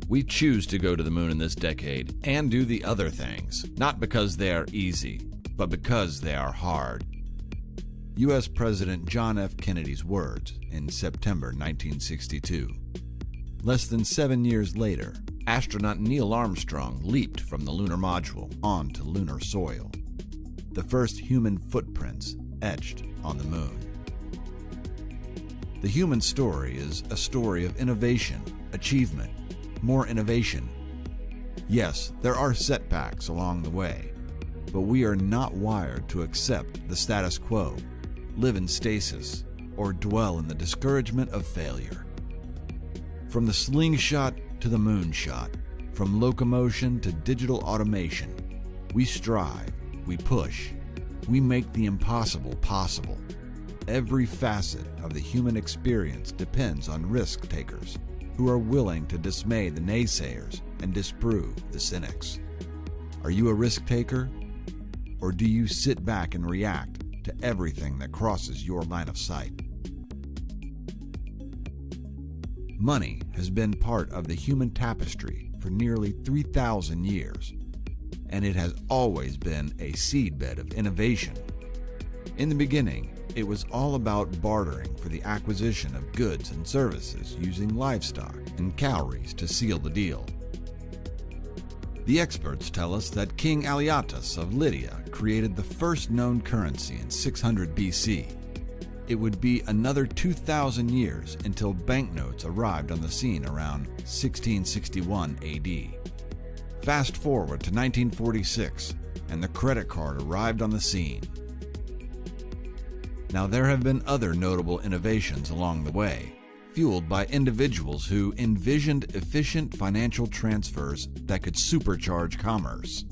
We choose to go to the moon in this decade and do the other things, not because they are easy, but because they are hard. U.S. President John F. Kennedy's words in September 1962. Less than 7 years later, astronaut Neil Armstrong leaped from the lunar module onto lunar soil. The first human footprints etched on the moon. The human story is a story of innovation, achievement, more innovation. Yes, there are setbacks along the way, but we are not wired to accept the status quo, live in stasis, or dwell in the discouragement of failure. From the slingshot to the moonshot, from locomotion to digital automation, we strive, we push, we make the impossible possible. Every facet of the human experience depends on risk takers who are willing to dismay the naysayers and disprove the cynics. Are you a risk taker? Or do you sit back and react to everything that crosses your line of sight? Money has been part of the human tapestry for nearly 3,000 years, and it has always been a seedbed of innovation. In the beginning, it was all about bartering for the acquisition of goods and services using livestock and cowries to seal the deal. The experts tell us that King Alyattes of Lydia created the first known currency in 600 BC. It would be another 2,000 years until banknotes arrived on the scene around 1661 AD. Fast forward to 1946, and the credit card arrived on the scene. Now, there have been other notable innovations along the way, fueled by individuals who envisioned efficient financial transfers that could supercharge commerce.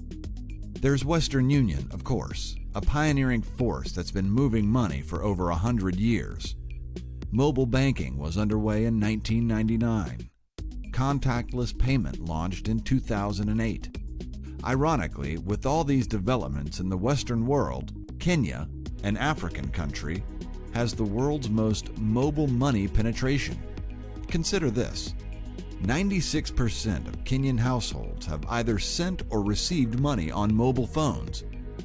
There's Western Union, of course, a pioneering force that's been moving money for over 100 years. Mobile banking was underway in 1999. Contactless payment launched in 2008. Ironically, with all these developments in the Western world, Kenya, an African country, has the world's most mobile money penetration. Consider this: 96% of Kenyan households have either sent or received money on mobile phones,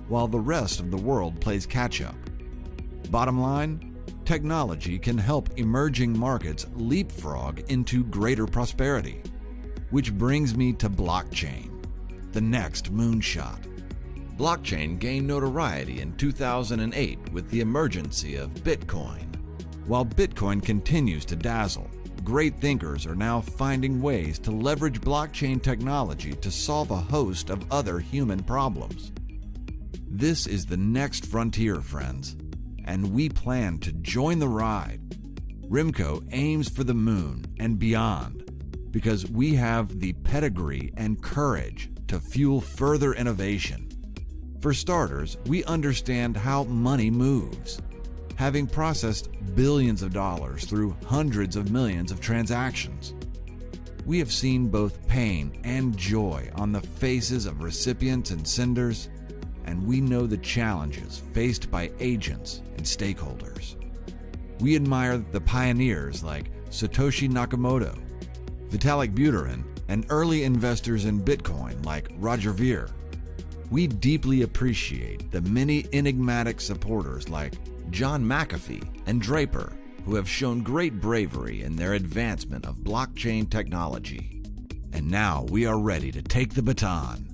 while the rest of the world plays catch-up. Bottom line, technology can help emerging markets leapfrog into greater prosperity. Which brings me to blockchain, the next moonshot. Blockchain gained notoriety in 2008 with the emergence of Bitcoin. While Bitcoin continues to dazzle, great thinkers are now finding ways to leverage blockchain technology to solve a host of other human problems. This is the next frontier, friends, and we plan to join the ride. REMCO aims for the moon and beyond because we have the pedigree and courage to fuel further innovation. For starters, we understand how money moves, having processed billions of dollars through hundreds of millions of transactions. We have seen both pain and joy on the faces of recipients and senders, and we know the challenges faced by agents and stakeholders. We admire the pioneers like Satoshi Nakamoto, Vitalik Buterin, and early investors in Bitcoin like Roger Ver. We deeply appreciate the many enigmatic supporters like John McAfee and Draper, who have shown great bravery in their advancement of blockchain technology. And now we are ready to take the baton.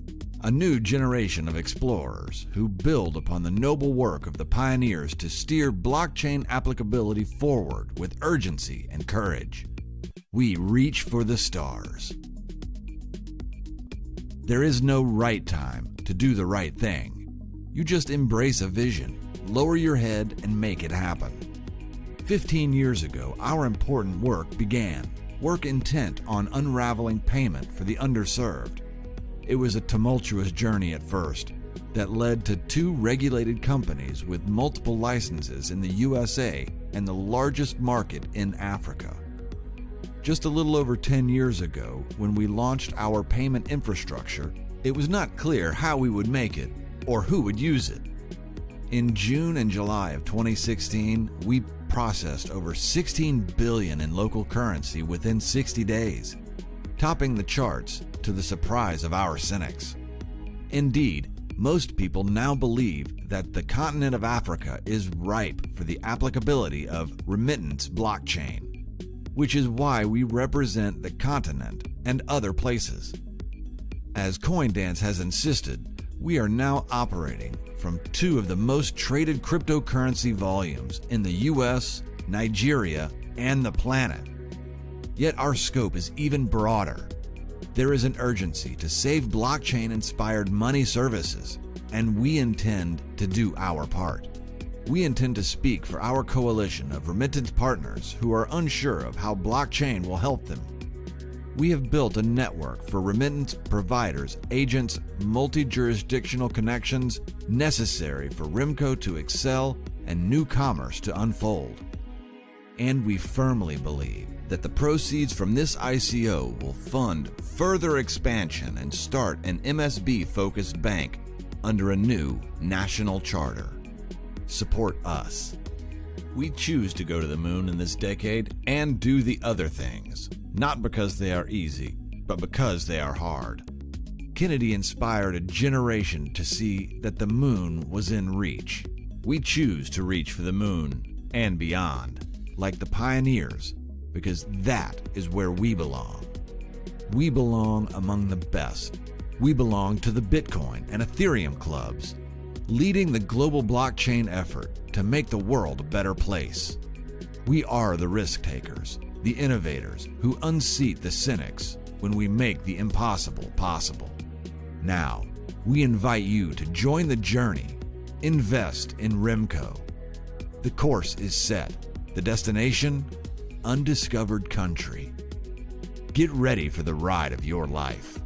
A new generation of explorers who build upon the noble work of the pioneers to steer blockchain applicability forward with urgency and courage. We reach for the stars. There is no right time to do the right thing. You just embrace a vision, lower your head, and make it happen. 15 years ago, our important work began, work intent on unraveling payment for the underserved. It was a tumultuous journey at first that led to 2 regulated companies with multiple licenses in the USA and the largest market in Africa. Just a little over 10 years ago, when we launched our payment infrastructure, it was not clear how we would make it or who would use it. In June and July of 2016, we processed over $16 billion in local currency within 60 days. topping the charts to the surprise of our cynics. Indeed, most people now believe that the continent of Africa is ripe for the applicability of remittance blockchain, which is why we represent the continent and other places. As CoinDance has insisted, we are now operating from two of the most traded cryptocurrency volumes in the US, Nigeria, and the planet. Yet our scope is even broader. There is an urgency to save blockchain-inspired money services, and we intend to do our part. We intend to speak for our coalition of remittance partners who are unsure of how blockchain will help them. We have built a network for remittance providers, agents, multi-jurisdictional connections necessary for REMCO to excel and new commerce to unfold. And we firmly believe that the proceeds from this ICO will fund further expansion and start an MSB-focused bank under a new national charter. Support us. We choose to go to the moon in this decade and do the other things, not because they are easy, but because they are hard. Kennedy inspired a generation to see that the moon was in reach. We choose to reach for the moon and beyond, like the pioneers, because that is where we belong. We belong among the best. We belong to the Bitcoin and Ethereum clubs, leading the global blockchain effort to make the world a better place. We are the risk takers, the innovators who unseat the cynics when we make the impossible possible. Now, we invite you to join the journey. Invest in REMCO. The course is set. The destination? Undiscovered country. Get ready for the ride of your life.